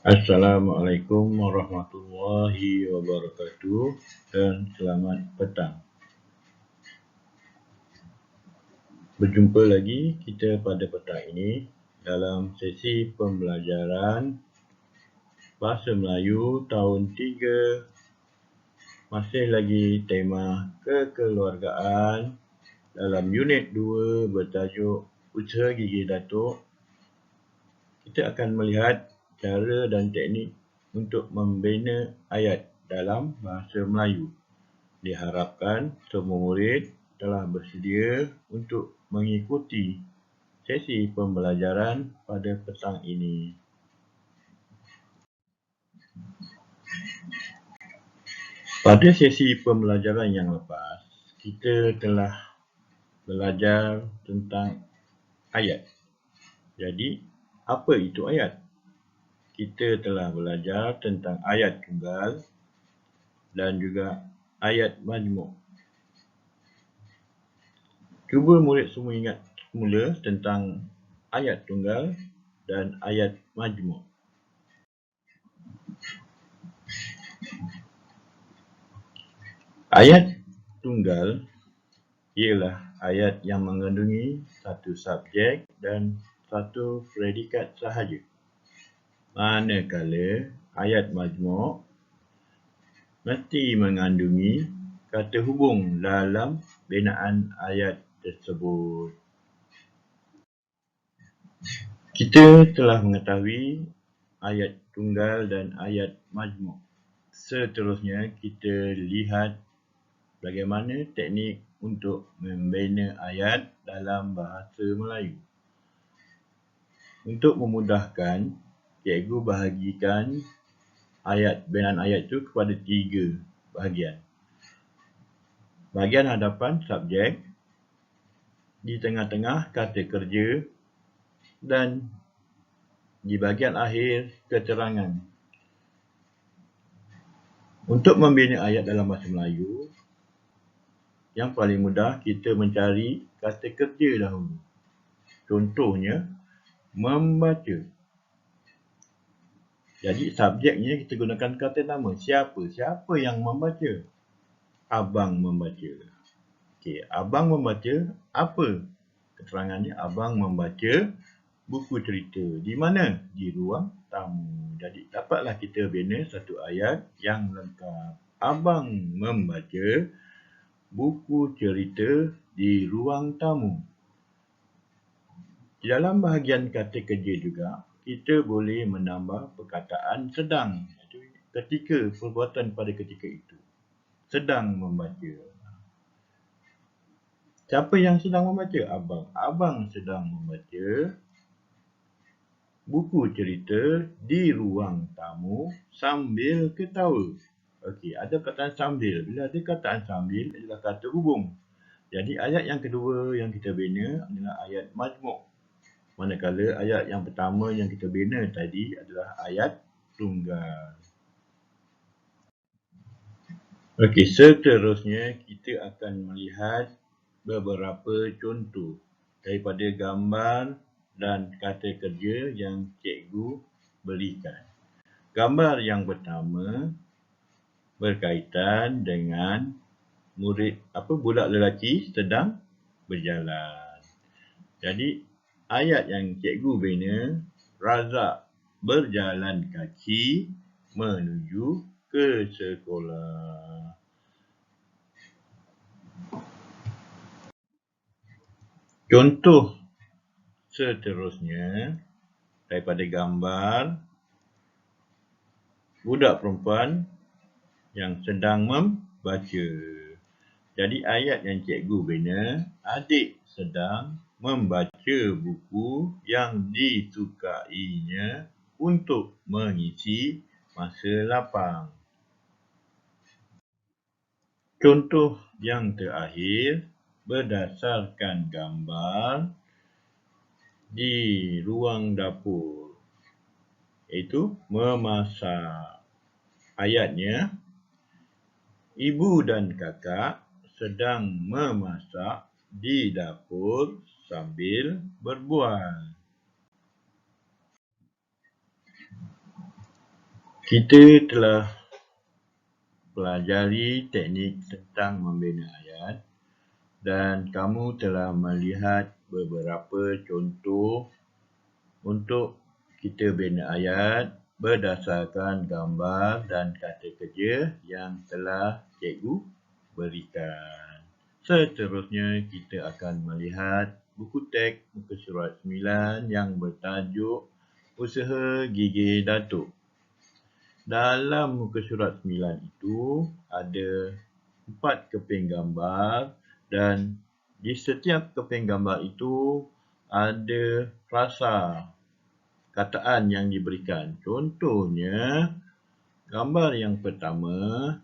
Assalamualaikum warahmatullahi wabarakatuh dan selamat petang. Berjumpa lagi kita pada petang ini dalam sesi pembelajaran Bahasa Melayu tahun 3, masih lagi tema kekeluargaan dalam unit 2 bertajuk Usaha Gigi Datuk. Kita akan melihat cara dan teknik untuk membina ayat dalam bahasa Melayu. Diharapkan semua murid telah bersedia untuk mengikuti sesi pembelajaran pada petang ini. Pada sesi pembelajaran yang lepas, kita telah belajar tentang ayat. Jadi, apa itu ayat? Kita telah belajar tentang ayat tunggal dan juga ayat majmuk. Cuba murid semua ingat semula tentang ayat tunggal dan ayat majmuk. Ayat tunggal ialah ayat yang mengandungi satu subjek dan satu predikat sahaja. Manakala ayat majmuk mesti mengandungi kata hubung dalam binaan ayat tersebut. Kita telah mengetahui ayat tunggal dan ayat majmuk. Seterusnya kita lihat bagaimana teknik untuk membina ayat dalam bahasa Melayu. Untuk memudahkan, cikgu bahagikan binaan ayat itu kepada 3 bahagian. Bahagian hadapan subjek, di tengah-tengah kata kerja dan di bahagian akhir keterangan. Untuk membina ayat dalam bahasa Melayu, yang paling mudah kita mencari kata kerja dahulu. Contohnya, membaca. Jadi subjeknya kita gunakan kata nama. Siapa? Siapa yang membaca? Abang membaca. Okey, abang membaca apa? Keterangannya, abang membaca buku cerita. Di mana? Di ruang tamu. Jadi dapatlah kita bina satu ayat yang lengkap. Abang membaca buku cerita di ruang tamu. Di dalam bahagian kata kerja juga, kita boleh menambah perkataan sedang. Ketika perbuatan pada ketika itu. Sedang membaca. Siapa yang sedang membaca? Abang. Abang sedang membaca buku cerita di ruang tamu sambil ketawa. Okey, ada perkataan sambil. Bila ada perkataan sambil, adalah kata hubung. Jadi ayat yang kedua yang kita bina adalah ayat majmuk. Manakala ayat yang pertama yang kita bina tadi adalah ayat tunggal. Okey, seterusnya kita akan melihat beberapa contoh daripada gambar dan kata kerja yang cikgu berikan. Gambar yang pertama berkaitan dengan budak lelaki sedang berjalan. Jadi ayat yang cikgu bina, Razak berjalan kaki menuju ke sekolah. Contoh seterusnya daripada gambar budak perempuan yang sedang membaca. Jadi ayat yang cikgu bina, adik sedang membaca buku yang disukainya untuk mengisi masa lapang. Contoh yang terakhir, berdasarkan gambar di ruang dapur, iaitu memasak. Ayatnya, ibu dan kakak sedang memasak di dapur sambil berbual. Kita telah pelajari teknik tentang membina ayat dan kamu telah melihat beberapa contoh untuk kita bina ayat berdasarkan gambar dan kata kerja yang telah cikgu berikan. Seterusnya, kita akan melihat buku teks muka surat 9 yang bertajuk Usaha Gigih Datuk. Dalam muka surat 9 itu ada 4 keping gambar dan di setiap keping gambar itu ada frasa kataan yang diberikan. Contohnya, gambar yang pertama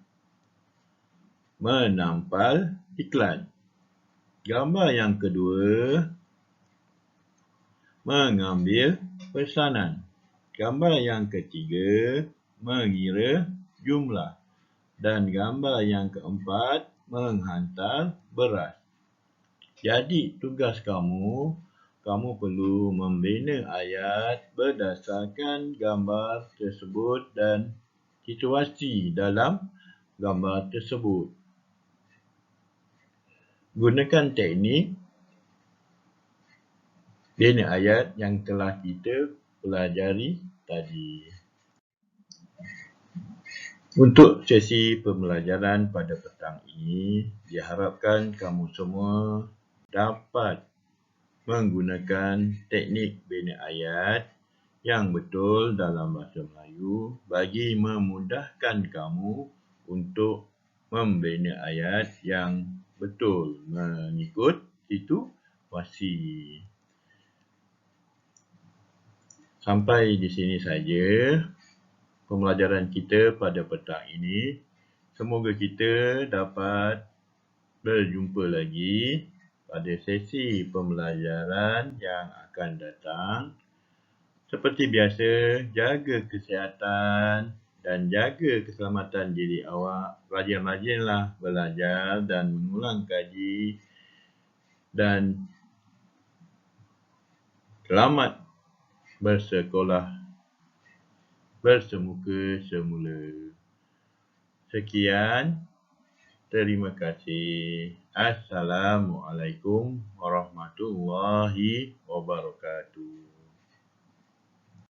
menampal iklan. Gambar yang kedua mengambil pesanan. Gambar yang ketiga mengira jumlah. Dan gambar yang keempat menghantar beras. Jadi tugas kamu perlu membina ayat berdasarkan gambar tersebut dan situasi dalam gambar tersebut. Gunakan teknik bina ayat yang telah kita pelajari tadi. Untuk sesi pembelajaran pada petang ini, diharapkan kamu semua dapat menggunakan teknik bina ayat yang betul dalam bahasa Melayu bagi memudahkan kamu untuk membina ayat yang betul mengikut situasi. Sampai di sini saja pembelajaran kita pada petang ini. Semoga kita dapat berjumpa lagi pada sesi pembelajaran yang akan datang. Seperti biasa, jaga kesihatan dan jaga keselamatan diri awak. Rajin-rajinlah belajar dan mengulang kaji. Dan selamat bersekolah bersemuka semula. Sekian, terima kasih. Assalamualaikum warahmatullahi wabarakatuh.